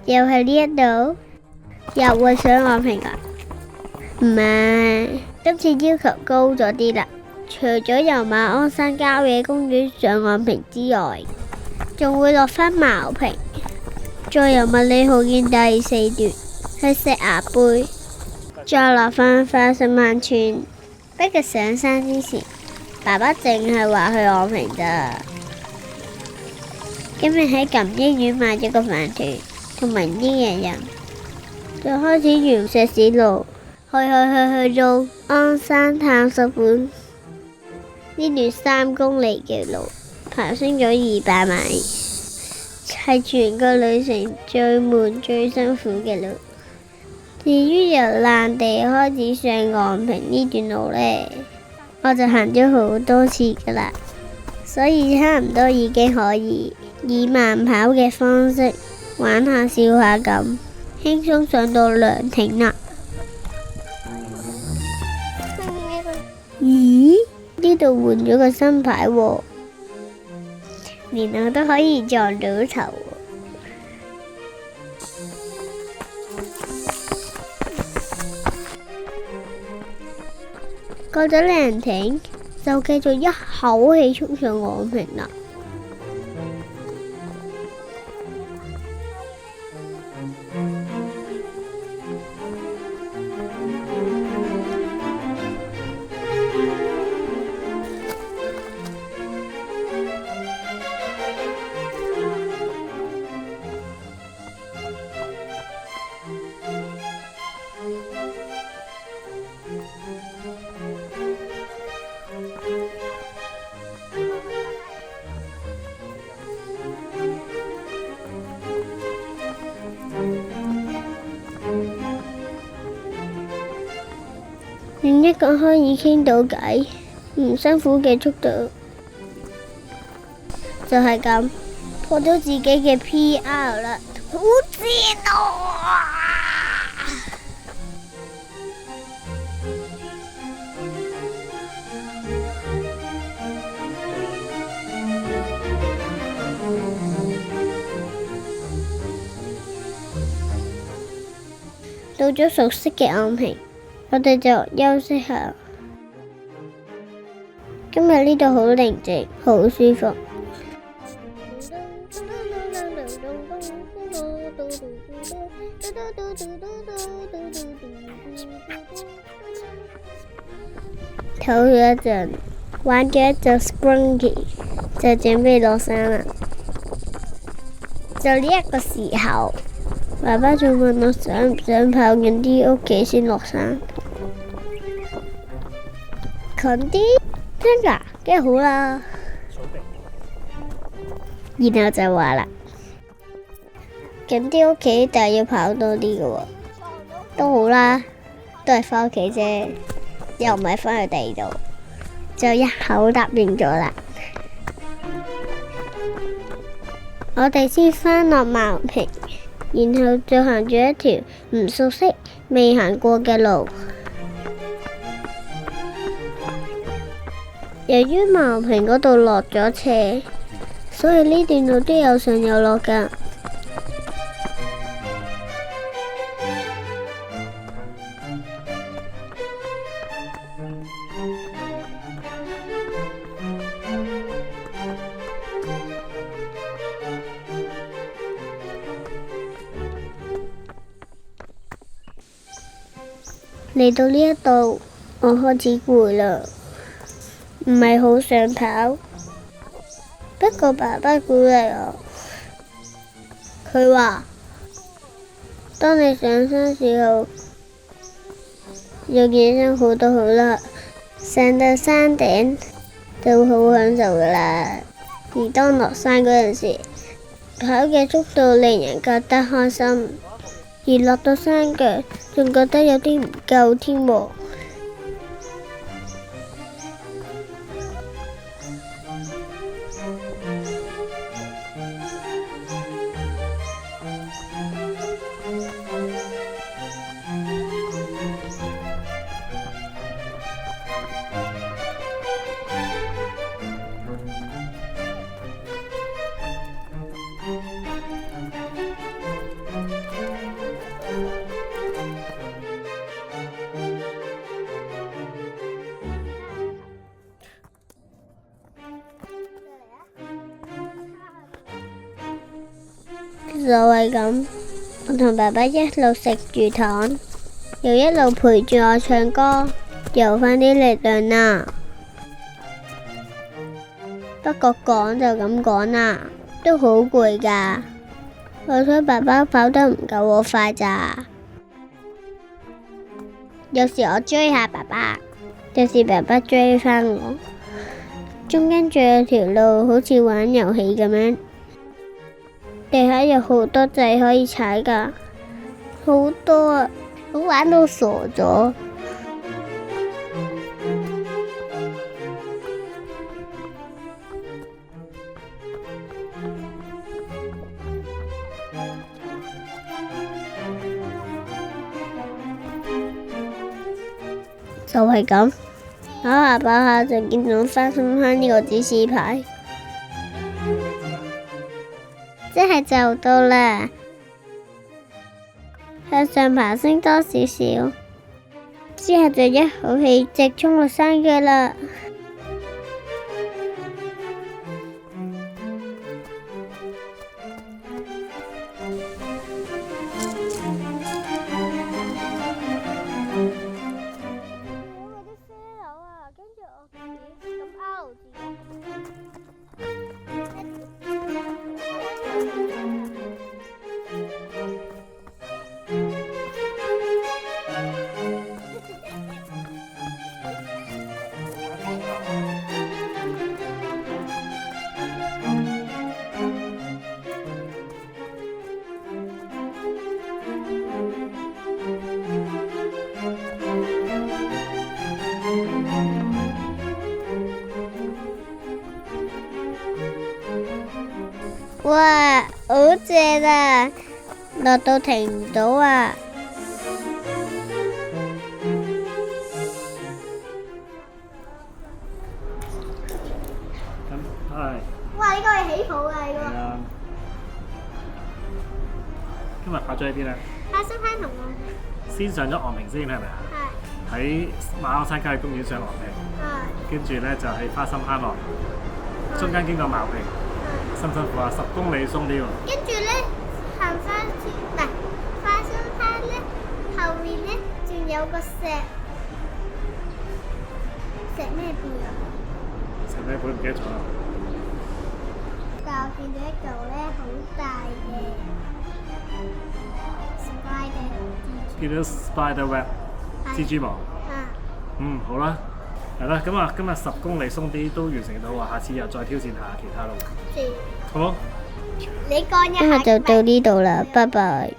又係呢一度，又會上岸坪啊？唔係，今次要求高咗啲啦。除咗由馬鞍山郊野公園上岸坪之外，仲會落返茅坪，再由麥理浩徑第4段去石崖背，再落返花生灣村。不過上山之前，爸爸淨係話去岸坪咋。今日喺錦英苑買咗個飯團同明啲嘅人，就開始沿石屎路去到鞍山探索館。呢段3公里嘅路，爬升咗200米，係全個旅程最悶最辛苦嘅路。至於由爛地開始上岸坪呢段路呢，我就行咗好多次噶啦，所以差唔多已經可以以慢跑嘅方式玩下笑下咁，輕鬆上到涼亭啦。咦？呢度換咗個新牌喎，連我都可以撞到頭喎。過咗涼亭，就繼續一口氣衝上岸坪啦。另一個可以傾到偈，唔辛苦嘅速度，就係咁破咗自己嘅 PR 啦，好賤啊！到咗熟悉嘅岸坪，我哋就休息下。今日呢度好寧靜，好舒服。唞咗一陣，玩咗一陣 Sprunky， 就準備落山啦。就呢一個時候，爸爸仲問我想唔想跑近啲屋企先落山。近啲？真㗎？梗係好啦。然後就話啦，近啲屋企，但係要跑多啲嘅喎。都好啦，都係返屋企啫，又唔係返去第二度，就一口答應咗啦。我哋先返落茅坪，然後就行咗一條唔熟悉、未行過嘅路。由於茅坪嗰度落咗斜，所以呢段路都有上有落㗎。嚟到呢一度，我開始攰啦，唔係好想跑。不過爸爸鼓勵我，佢話：當你上山時候，有件辛苦都好啦，上到山頂就會好享受噶啦。而當落山嗰陣時，跑嘅速度令人覺得開心，而落到山腳仲覺得有啲唔夠添喎。就係咁，我同爸爸一路食住糖，又一路陪住我唱歌，有返啲力量啦。不過講就咁講啦，都好攰㗎。我想爸爸跑得唔夠我快咋。有時我追下爸爸，有時爸爸追返我，中間仲有條路好似玩遊戲咁樣，地下有好多掣可以踩㗎，好多啊，我玩到傻咗。就係咁，跑下跑下就見到花生慳呢個指示牌，即係就到啦。向上爬升多少少，之後就一口氣直衝落山嘅啦。哇，好正啊！落到停唔到啊！係。哇！呢個係起步啊！呢個。今日跑咗喺邊啊？花生慳同我。先上咗昂坪先係咪啊？係。喺馬鞍山郊野公園上昂坪。係。跟住咧就喺花心坑落，中間經過茅坪。辛唔辛苦啊？10公里鬆啲喎。跟住咧行翻轉，唔係花生坑咧，後面咧仲有個石咩貝啊？石咩貝唔記得咗啦。但我見到一嚿咧好大嘅 spider。見到 spider web 蜘蛛網。好啦。係啦，咁啊，今日10公里鬆啲都完成到啊，下次又再挑戰下其他路，好冇？今日就到呢度啦，拜拜。